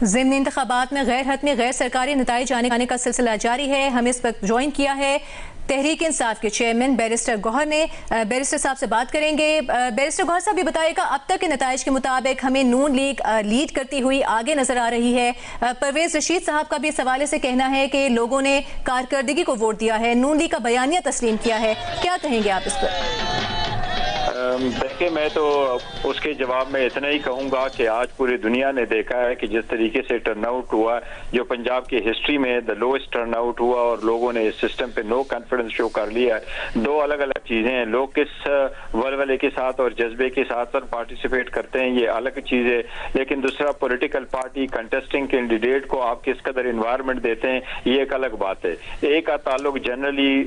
ضمن انتخابات میں غیر حتمی غیر سرکاری نتائج آنے کا سلسلہ جاری ہے۔ ہمیں اس وقت جوائن کیا ہے تحریک انصاف کے چیئرمین بیرسٹر گوہر نے۔ بیرسٹر صاحب سے بات کریں گے۔ بیرسٹر گوہر صاحب یہ بتائیے گا، اب تک کے نتائج کے مطابق ہمیں نون لیگ لیڈ کرتی ہوئی آگے نظر آ رہی ہے۔ پرویز رشید صاحب کا بھی اس حوالے سے کہنا ہے کہ لوگوں نے کارکردگی کو ووٹ دیا ہے، نون لیگ کا بیانیہ تسلیم کیا ہے، کیا کہیں گے آپ اس پر؟ دیکھیں، میں تو اس کے جواب میں اتنا ہی کہوں گا کہ آج پوری دنیا نے دیکھا ہے کہ جس طریقے سے ٹرن آؤٹ ہوا، جو پنجاب کی ہسٹری میں دا لوئسٹ ٹرن آؤٹ ہوا، اور لوگوں نے اس سسٹم پہ نو کانفیڈنس شو کر لیا ہے۔ دو الگ الگ چیزیں ہیں، لوگ کس ولولے کے ساتھ اور جذبے کے ساتھ پارٹیسپیٹ کرتے ہیں، یہ الگ چیز ہے، لیکن دوسرا پولیٹیکل پارٹی کنٹیسٹنگ کینڈیڈیٹ کو آپ کس قدر انوائرمنٹ دیتے ہیں، یہ ایک الگ بات ہے۔ ایک کا تعلق جنرلی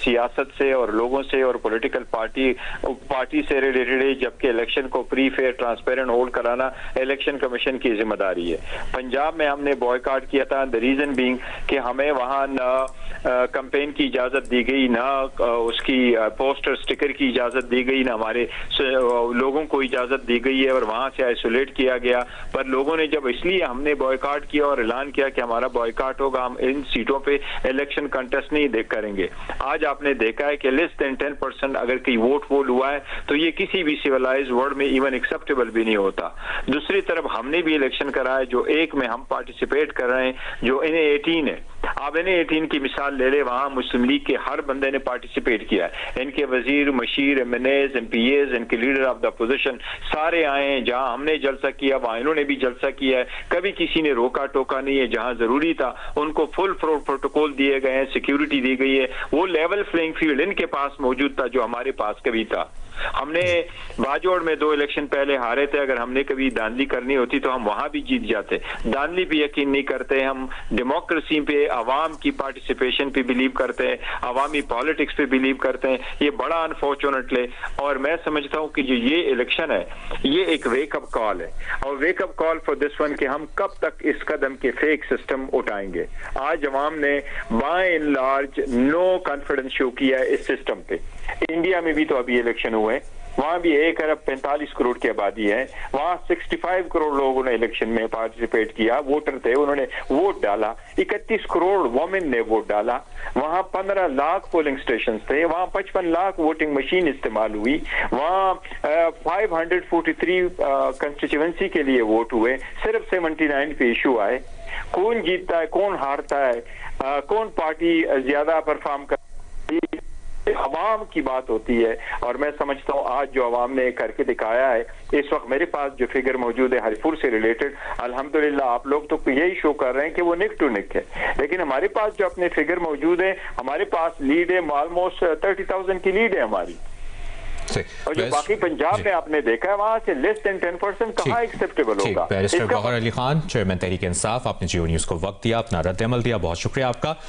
سیاست سے اور لوگوں سے اور پولیٹیکل پارٹی سے ریلیٹڈ ہے، جبکہ الیکشن کو پری فیئر ٹرانسپیرنٹ ہولڈ کرانا الیکشن کمیشن کی ذمہ داری ہے۔ پنجاب میں ہم نے بوائیکاٹ کیا تھا، دی ریزن بینگ کہ ہمیں وہاں نہ کمپین کی اجازت دی گئی، نہ اس کی پوسٹر سٹیکر کی اجازت دی گئی، نہ ہمارے لوگوں کو اجازت دی گئی ہے، اور وہاں سے آئسولیٹ کیا گیا۔ پر لوگوں نے جب اس لیے ہم نے بوائیکاٹ کیا اور اعلان کیا کہ ہمارا بوائیکاٹ ہوگا، ہم ان سیٹوں پہ الیکشن کنٹیسٹ نہیں کریں گے۔ آج آپ نے دیکھا ہے کہ لیس دین 10% اگر کوئی ووٹ پول ہوا ہے تو یہ کسی بھی سیولائز ورلڈ میں ایون ایکسیپٹیبل بھی نہیں ہوتا۔ دوسری طرف ہم نے بھی الیکشن کرا ہے، جو ایک میں ہم پارٹیسپیٹ کر رہے ہیں، جو NA-18 ہے۔ آپ NA-18 کی مثال لے لیں، وہاں مسلم لیگ کے ہر بندے نے پارٹیسپیٹ کیا ہے، ان کے وزیر، مشیر، MNAs، MPAs، ان کے لیڈر آف دا اپوزیشن سارے آئے ہیں۔ جہاں ہم نے جلسہ کیا وہاں انہوں نے بھی جلسہ کیا ہے، کبھی کسی نے روکا ٹوکا نہیں ہے۔ جہاں ضروری تھا ان کو فل پروٹوکول دیے گئے ہیں، سیکیورٹی دی گئی ہے، وہ لیول پلینگ فیلڈ ان کے پاس موجود تھا جو ہمارے پاس کبھی تھا۔ ہم نے باجوڑ میں 2 الیکشن پہلے ہارے تھے، اگر ہم نے کبھی داندلی کرنی ہوتی تو ہم وہاں بھی جیت جاتے۔ داندلی پہ یقین نہیں کرتے ہم، ڈیموکریسی پہ، عوام کی پارٹیسپیشن پہ بلیو کرتے ہیں، عوامی پالیٹکس پہ بلیو کرتے ہیں۔ یہ بڑا انفارچونیٹلی، اور میں سمجھتا ہوں کہ جو یہ الیکشن ہے یہ ایک ویک اپ کال ہے، اور wake up call for this one کہ ہم کب تک اس قدم کے فیک سسٹم اٹھائیں گے۔ آج عوام نے by and large no confidence show کیا ہے اس سسٹم پہ۔ انڈیا میں بھی تو ابھی الیکشن ہوئے، وہاں بھی 1.45 ارب کی آبادی ہے، وہاں 65 کروڑ لوگوں نے الیکشن میں پارٹیسپیٹ کیا، ووٹر تھے، انہوں نے ووٹ ڈالا، 31 کروڑ وومن نے ووٹ ڈالا، وہاں 15 لاکھ پولنگ سٹیشنز تھے، وہاں 55 لاکھ ووٹنگ مشین استعمال ہوئی، وہاں 543 کنسٹیچوئنسی کے لیے ووٹ ہوئے، صرف 79 پہ ایشو آئے۔ کون جیتتا ہے، کون ہارتا ہے، کون پارٹی زیادہ پرفارم کرتی ہے، عوام کی بات ہوتی ہے۔ اور میں سمجھتا ہوں آج جو عوام نے کر کے دکھایا ہے، اس وقت میرے پاس جو فگر موجود ہے ہری پور سے ریلیٹڈ، الحمدللہ آپ لوگ تو یہی شو کر رہے ہیں کہ وہ نیک ٹو نیک ہے، لیکن ہمارے پاس جو اپنے فگر موجود ہے، ہمارے پاس لیڈ ہے، آلموسٹ 30,000 کی لیڈ ہے ہماری، اور جو باقی پنجاب میں آپ نے دیکھا ہے وہاں سے لیس دین 10% کہاں ایکسیپٹیبل ہوگا۔ بیرسٹر گوہر علی خان، چیئرمین تحریک انصاف، آپ نے جیو نیوز کو وقت دیا، اپنا رد عمل دیا، بہت شکریہ آپ کا۔